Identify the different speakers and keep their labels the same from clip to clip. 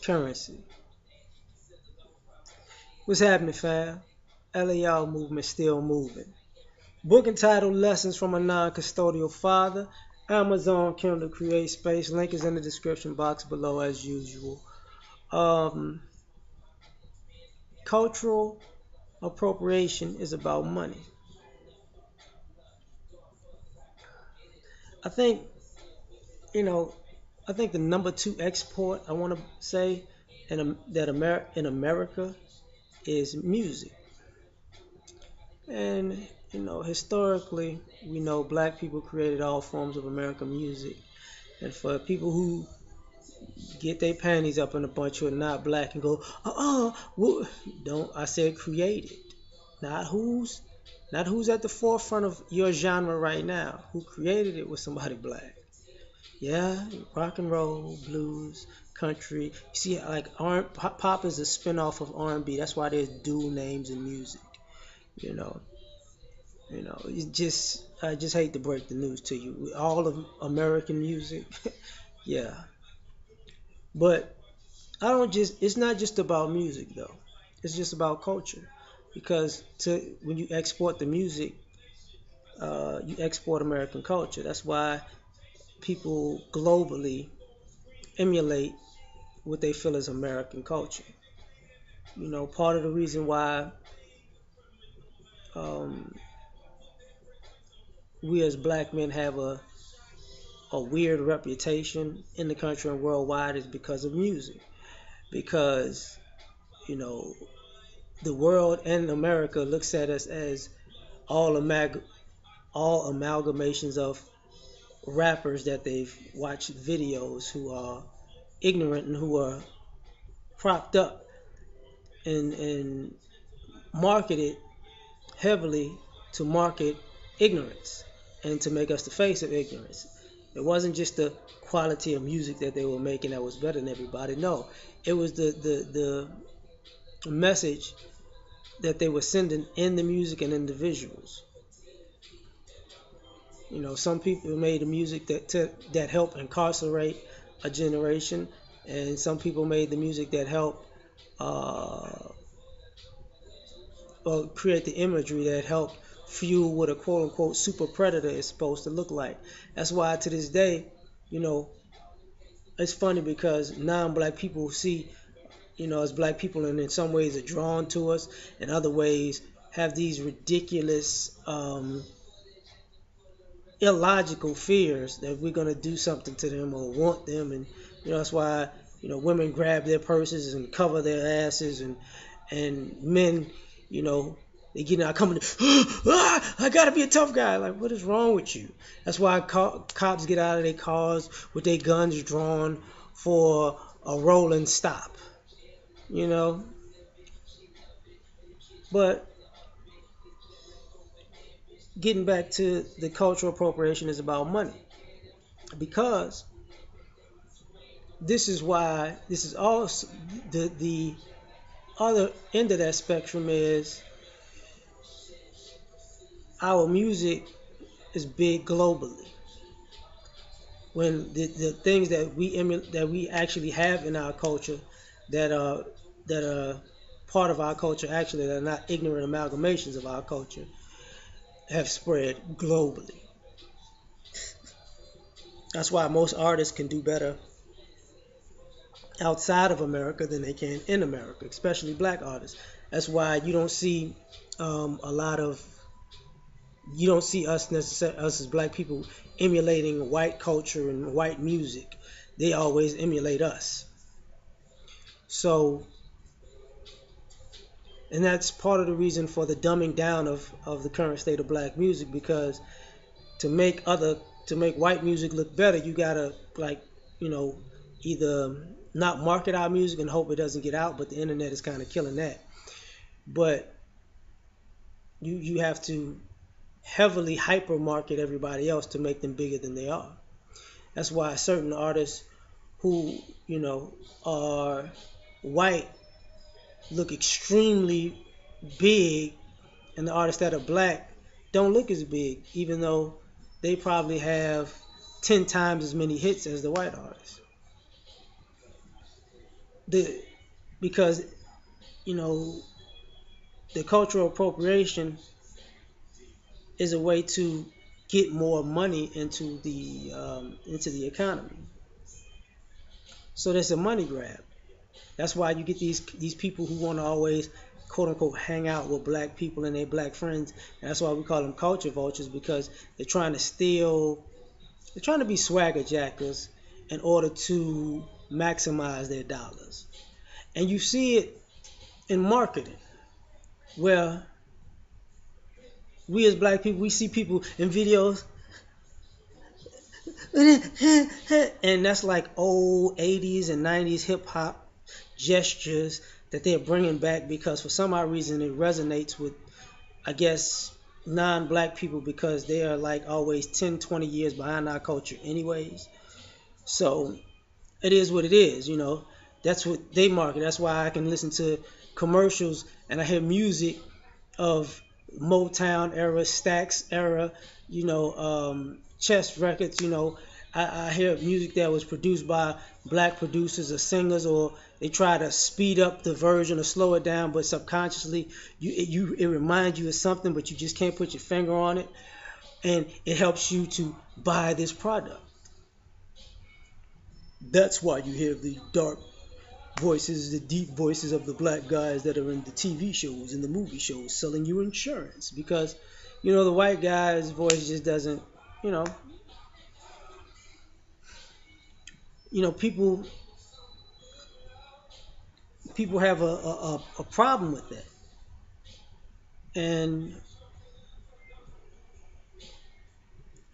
Speaker 1: currency. What's happening, fam? L.A.R. movement still moving. Book entitled Lessons from a Non-Custodial Father. Amazon Kindle Create Space. Link is in the description box below as usual. Um, Cultural appropriation is about money. I think, you know, I think the number two export I want to say in America is music. And historically, we know black people created all forms of American music. And for people who get their panties up in a bunch who are not black and go, don't I said created, not who's at the forefront of your genre right now. Who created it was somebody black. Yeah, rock and roll, blues, country. You see, like pop is a spinoff of R&B. That's why there's dual names in music. You know, I just hate to break the news to you. All of American music, yeah. But I don't just. It's not just about music though. It's just about culture, because when you export the music, you export American culture. That's why people globally emulate what they feel is American culture. Part of the reason why um, we as black men have a weird reputation in the country and worldwide is because of music. Because, you know, the world and America looks at us as all all amalgamations of rappers that they've watched videos who are ignorant and who are propped up and marketed heavily to market ignorance and to make us the face of ignorance. It wasn't just the quality of music that they were making that was better than everybody. No, it was the message that they were sending in the music and individuals. Some people made the music that helped incarcerate a generation, and some people made the music that helped uh, create the imagery that helped fuel what a quote unquote super predator is supposed to look like. That's why to this day, you know, it's funny because non-black people see, as black people, and in some ways are drawn to us, in other ways have these ridiculous, illogical fears that we're gonna do something to them or want them, and that's why women grab their purses and cover their asses, and men, you know, they get out coming, I gotta be a tough guy. Like, what is wrong with you? That's why cops get out of their cars with their guns drawn for a rolling stop, you know. But getting back to the cultural appropriation is about money, because this is all the other end of that spectrum is our music is big globally. When the things that we actually have in our culture that are that are part of our culture, actually, that are not ignorant amalgamations of our culture, have spread globally. That's why most artists can do better outside of America than they can in America, especially black artists. That's why a lot of you don't see us as black people emulating white culture and white music. They always emulate us. So, and that's part of the reason for the dumbing down of the current state of black music, because to make white music look better, you gotta, like, either not market our music and hope it doesn't get out, but the internet is kind of killing that. But you have to heavily hyper market everybody else to make them bigger than they are. That's why certain artists who are white look extremely big, and the artists that are black don't look as big, even though they probably have 10 times as many hits as the white artists. the because you know the cultural appropriation is a way to get more money into the economy. So there's a money grab. That's why you get these people who want to always quote unquote hang out with black people and their black friends. And that's why we call them culture vultures, because they're trying to steal. They're trying to be swagger jackers in order to maximize their dollars. And you see it in marketing, where we as black people, we see people in videos and that's like old 80s and 90s hip hop gestures that they're bringing back because for some odd reason it resonates with, I guess, non-black people because they are like always 10, 20 years behind our culture anyways. So it is what it is, you know. That's what they market. That's why I can listen to commercials and I hear music of Motown era, Stax era, chess records. I hear music that was produced by black producers or singers, or they try to speed up the version or slow it down, but subconsciously it reminds you of something, but you just can't put your finger on it, and it helps you to buy this product. That's why you hear the dark voices, the deep voices of the black guys that are in the TV shows and the movie shows selling you insurance because the white guy's voice just doesn't, you know, people have a problem with that, and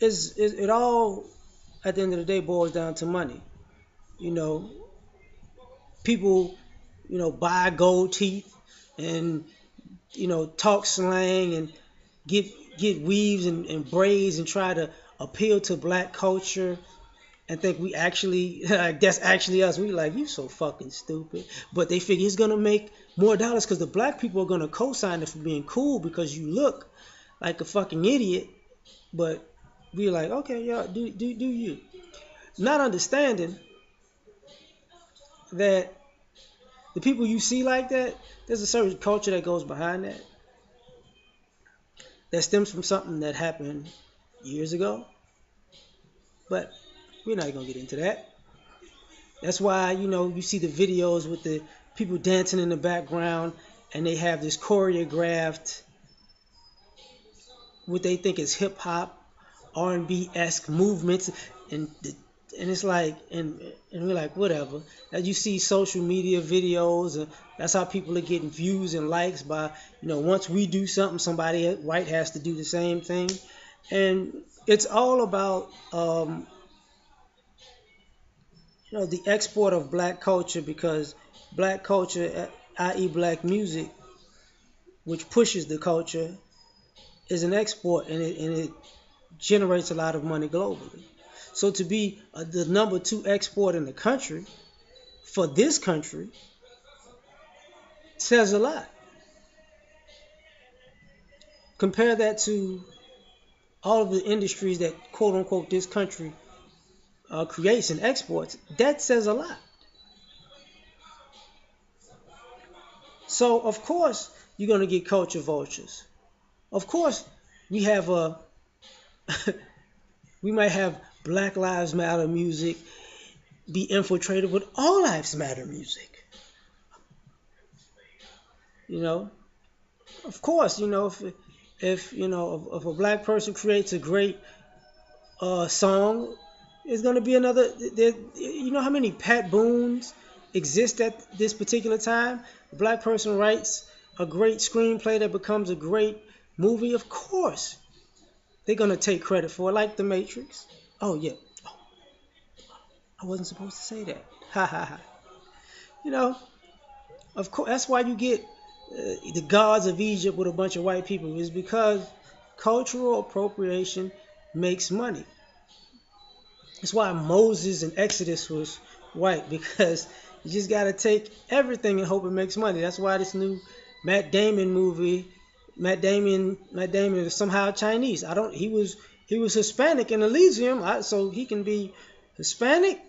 Speaker 1: it all at the end of the day boils down to money. You know, people, buy gold teeth and talk slang and get get weaves and braids and try to appeal to black culture and think we actually that's actually us. We like, you so fucking stupid. But they figure it's gonna make more dollars because the black people are gonna co-sign it for being cool because you look like a fucking idiot. But we're like, okay, yeah, do you. Not understanding that the people you see like that, there's a certain culture that goes behind that stems from something that happened years ago. But we're not gonna get into that. That's why, you see the videos with the people dancing in the background and they have this choreographed, what they think is hip hop, R&B esque movements, and and it's like, and we're like, whatever. As you see social media videos, that's how people are getting views and likes by, once we do something, somebody white has to do the same thing, and it's all about, the export of black culture because black culture, i.e., black music, which pushes the culture, is an export and it generates a lot of money globally. So to be the number two export in the country for this country says a lot. Compare that to all of the industries that quote unquote this country creates and exports. That says a lot. So of course you're gonna get culture vultures. Of course we have a we might have Black Lives Matter music be infiltrated with All Lives Matter music. Of course, if a black person creates a great song, it's gonna be another. You know how many Pat Boones exist at this particular time? A black person writes a great screenplay that becomes a great movie. Of course, they're gonna take credit for it, like The Matrix. Oh yeah, oh, I wasn't supposed to say that. Ha ha ha. You know, of course, that's why you get the gods of Egypt with a bunch of white people, is because cultural appropriation makes money. That's why Moses and Exodus was white, because you just got to take everything and hope it makes money. That's why this new Matt Damon movie, Matt Damon is somehow Chinese. I don't. He was Hispanic in Elysium, so he can be Hispanic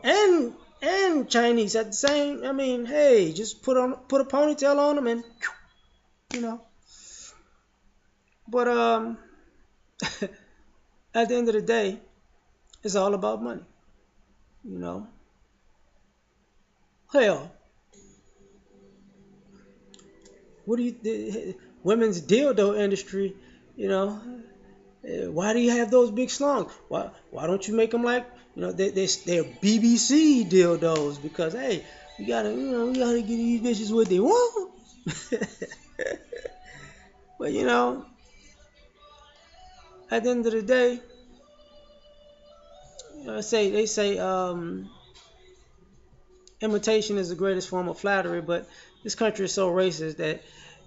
Speaker 1: and and Chinese at the same. I mean, hey, just put a ponytail on them and you know. But at the end of the day, it's all about money. You know, hell, what do you the women's dildo industry? You know, why do you have those big slungs? Why don't you make them like they're BBC dildos? Because hey, we gotta give these bitches what they want. But at the end of the day, they say imitation is the greatest form of flattery, but this country is so racist that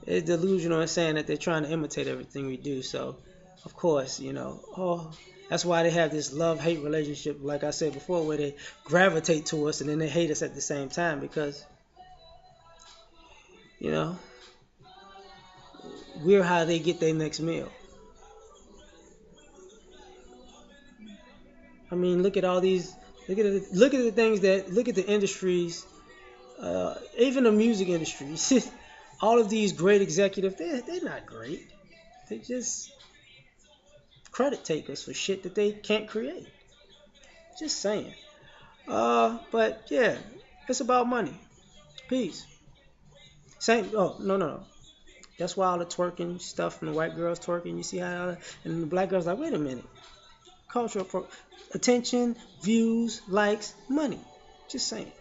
Speaker 1: it's delusional in saying that they're trying to imitate everything we do. So, of course, that's why they have this love-hate relationship, like I said before, where they gravitate to us and then they hate us at the same time because, you know, we're how they get their next meal. I mean, look at the things look at the industries, even the music industry. All of these great executives, they're not great. They just credit takers for shit that they can't create. Just saying. But yeah, it's about money. Peace. Same. Oh no. That's why all the twerking stuff from the white girls twerking. You see how and the black girls like, wait a minute. Cultural attention, views, likes, money. Just saying.